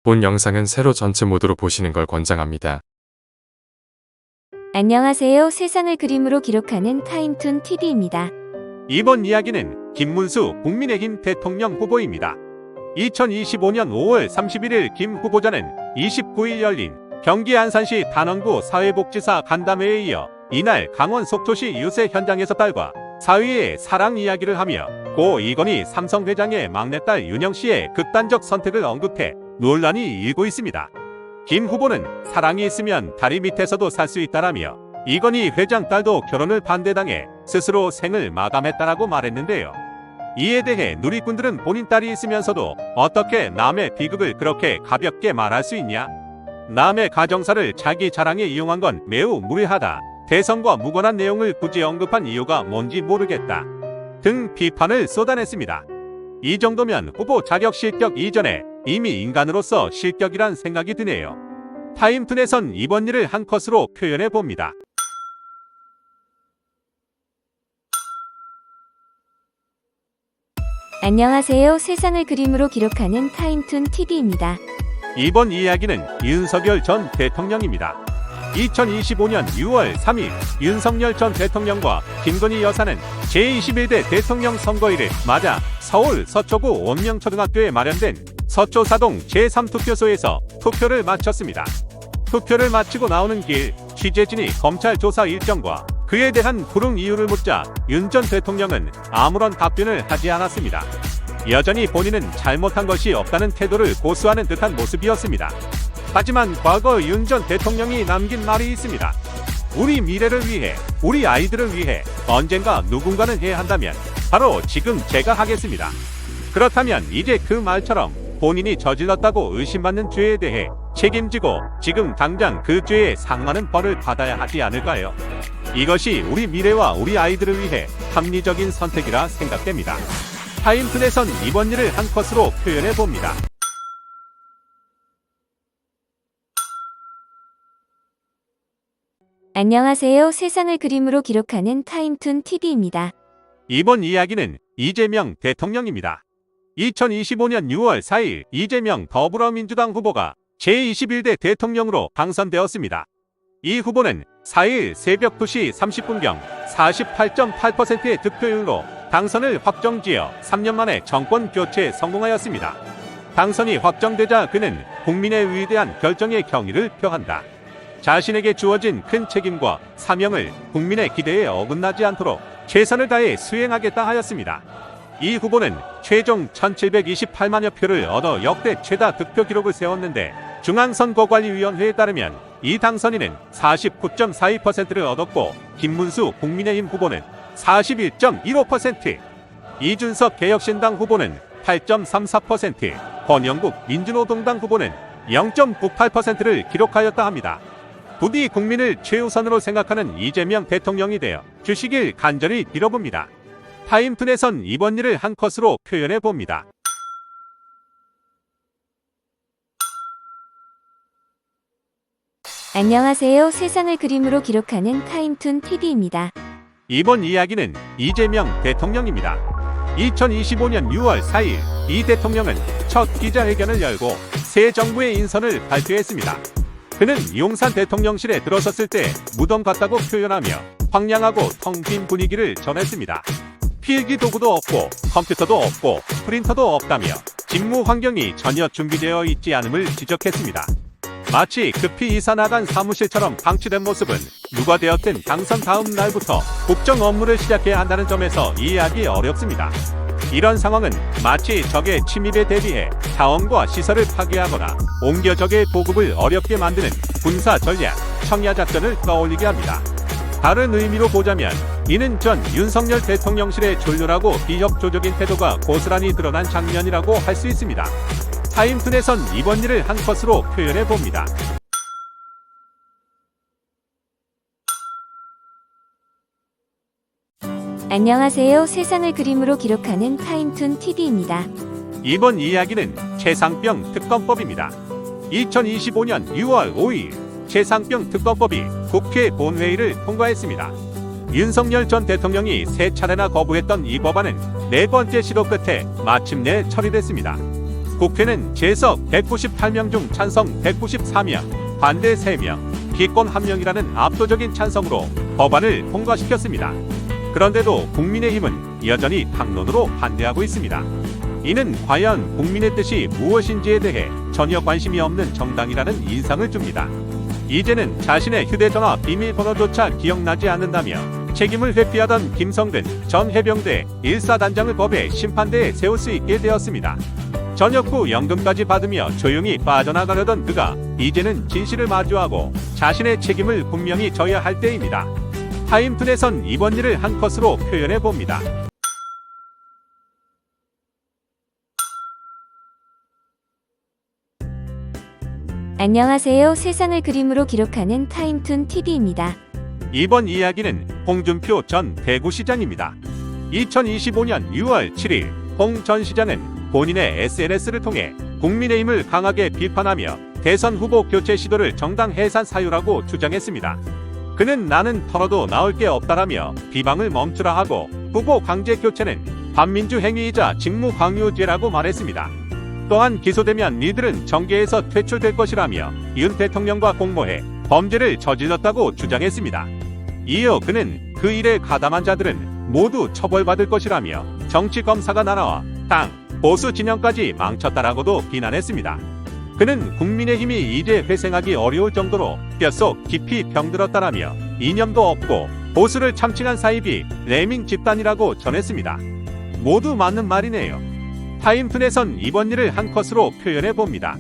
본 영상은 세로 전체 모드로 보시는 걸 권장합니다. 안녕하세요. 세상을 그림으로 기록하는 타임툰 TV입니다. 이번 이야기는 김문수 국민의힘 대통령 후보입니다. 2025년 5월 31일 김 후보자는 29일 열린 경기 안산시 단원구 사회복지사 간담회에 이어 이날 강원 속초시 유세 현장에서 딸과 사위의 사랑 이야기를 하며 고 이건희 삼성회장의 막내딸 윤영씨의 극단적 선택을 언급해 논란이 일고 있습니다. 김 후보는 사랑이 있으면 다리 밑에서도 살 수 있다라며 이건희 회장 딸도 결혼을 반대당해 스스로 생을 마감했다라고 말했는데요. 이에 대해 누리꾼들은 본인 딸이 있으면서도 어떻게 남의 비극을 그렇게 가볍게 말할 수 있냐? 남의 가정사를 자기 자랑에 이용한 건 매우 무례하다. 대선과 무관한 내용을 굳이 언급한 이유가 뭔지 모르겠다. 등 비판을 쏟아냈습니다. 이 정도면 후보 자격 실격 이전에 이미 인간으로서 실격이란 생각이 드네요. 타임툰에선 이번 일을 한 컷으로 표현해 봅니다. 안녕하세요. 세상을 그림으로 기록하는 타임툰 TV입니다. 이번 이야기는 윤석열 전 대통령입니다. 2025년 6월 3일 윤석열 전 대통령과 김건희 여사는 제21대 대통령 선거일을 맞아 서울 서초구 원명초등학교에 마련된 서초사동 제3투표소에서 투표를 마쳤습니다. 투표를 마치고 나오는 길 취재진이 검찰 조사 일정과 그에 대한 불응 이유를 묻자 윤 전 대통령은 아무런 답변을 하지 않았습니다. 여전히 본인은 잘못한 것이 없다는 태도를 고수하는 듯한 모습이었습니다. 하지만 과거 윤 전 대통령이 남긴 말이 있습니다. 우리 미래를 위해, 우리 아이들을 위해 언젠가 누군가는 해야 한다면 바로 지금 제가 하겠습니다. 그렇다면 이제 그 말처럼 본인이 저질렀다고 의심받는 죄에 대해 책임지고 지금 당장 그 죄에 상응하는 벌을 받아야 하지 않을까요? 이것이 우리 미래와 우리 아이들을 위해 합리적인 선택이라 생각됩니다. 타임툰에선 이번 일을 한 컷으로 표현해 봅니다. 안녕하세요. 세상을 그림으로 기록하는 타임툰 TV입니다. 이번 이야기는 이재명 대통령입니다. 2025년 6월 4일 이재명 더불어민주당 후보가 제21대 대통령으로 당선되었습니다. 이 후보는 4일 새벽 2시 30분경 48.8%의 득표율로 당선을 확정지어 3년 만에 정권 교체에 성공하였습니다. 당선이 확정되자 그는 국민의 위대한 결정에 경의를 표한다. 자신에게 주어진 큰 책임과 사명을 국민의 기대에 어긋나지 않도록 최선을 다해 수행하겠다 하였습니다. 이 후보는 최종 1728만여 표를 얻어 역대 최다 득표 기록을 세웠는데 중앙선거관리위원회에 따르면 이 당선인은 49.42%를 얻었고 김문수 국민의힘 후보는 41.15%, 이준석 개혁신당 후보는 8.34%, 권영국 민주노동당 후보는 0.98%를 기록하였다 합니다. 부디 국민을 최우선으로 생각하는 이재명 대통령이 되어 주시길 간절히 빌어봅니다. 타임툰에선 이번 일을 한 컷으로 표현해 봅니다. 안녕하세요. 세상을 그림으로 기록하는 타임툰 TV입니다. 이번 이야기는 이재명 대통령입니다. 2025년 6월 4일 이 대통령은 첫 기자회견을 열고 새 정부의 인선을 발표했습니다. 그는 용산 대통령실에 들어섰을 때 무덤 같다고 표현하며 황량하고 텅 빈 분위기를 전했습니다. 필기 도구도 없고 컴퓨터도 없고 프린터도 없다며 직무 환경이 전혀 준비되어 있지 않음을 지적했습니다. 마치 급히 이사 나간 사무실처럼 방치된 모습은 누가 되었든 당선 다음 날부터 국정 업무를 시작해야 한다는 점에서 이해하기 어렵습니다. 이런 상황은 마치 적의 침입에 대비해 자원과 시설을 파괴하거나 옮겨 적의 보급을 어렵게 만드는 군사 전략, 청야 작전을 떠올리게 합니다. 다른 의미로 보자면 이는 전 윤석열 대통령실의 졸렬하고 비협조적인 태도가 고스란히 드러난 장면이라고 할 수 있습니다. 타임툰에선 이번 일을 한 컷으로 표현해 봅니다. 안녕하세요. 세상을 그림으로 기록하는 타임툰 TV입니다. 이번 이야기는 최상병 특검법입니다. 2025년 6월 5일 최상병 특검법이 국회 본회의를 통과했습니다. 윤석열 전 대통령이 세 차례나 거부했던 이 법안은 네 번째 시도 끝에 마침내 처리됐습니다. 국회는 재석 198명 중 찬성 194명, 반대 3명, 기권 1명이라는 압도적인 찬성으로 법안을 통과시켰습니다. 그런데도 국민의힘은 여전히 당론으로 반대하고 있습니다. 이는 과연 국민의 뜻이 무엇인지에 대해 전혀 관심이 없는 정당이라는 인상을 줍니다. 이제는 자신의 휴대전화 비밀번호조차 기억나지 않는다며 책임을 회피하던 김성근 전 해병대 1사단장을 법의 심판대에 세울 수 있게 되었습니다. 전역 후 연금까지 받으며 조용히 빠져나가려던 그가 이제는 진실을 마주하고 자신의 책임을 분명히 져야 할 때입니다. 타임툰에선 이번 일을 한 컷으로 표현해 봅니다. 안녕하세요. 세상을 그림으로 기록하는 타임툰 TV입니다. 이번 이야기는 홍준표 전 대구시장입니다. 2025년 6월 7일 홍 전 시장은 본인의 SNS를 통해 국민의힘을 강하게 비판하며 대선 후보 교체 시도를 정당 해산 사유라고 주장했습니다. 그는 나는 털어도 나올 게 없다라며 비방을 멈추라 하고 후보 강제 교체는 반민주 행위이자 직무강요죄라고 말했습니다. 또한 기소되면 이들은 정계에서 퇴출될 것이라며 윤 대통령과 공모해 범죄를 저질렀다고 주장했습니다. 이어 그는 그 일에 가담한 자들은 모두 처벌받을 것이라며 정치검사가 날아와 당, 보수 진영까지 망쳤다라고도 비난했습니다. 그는 국민의힘이 이제 회생하기 어려울 정도로 뼛속 깊이 병들었다라며 이념도 없고 보수를 참칭한 사입이 레밍 집단이라고 전했습니다. 모두 맞는 말이네요. 타임툰에선 이번 일을 한 컷으로 표현해 봅니다.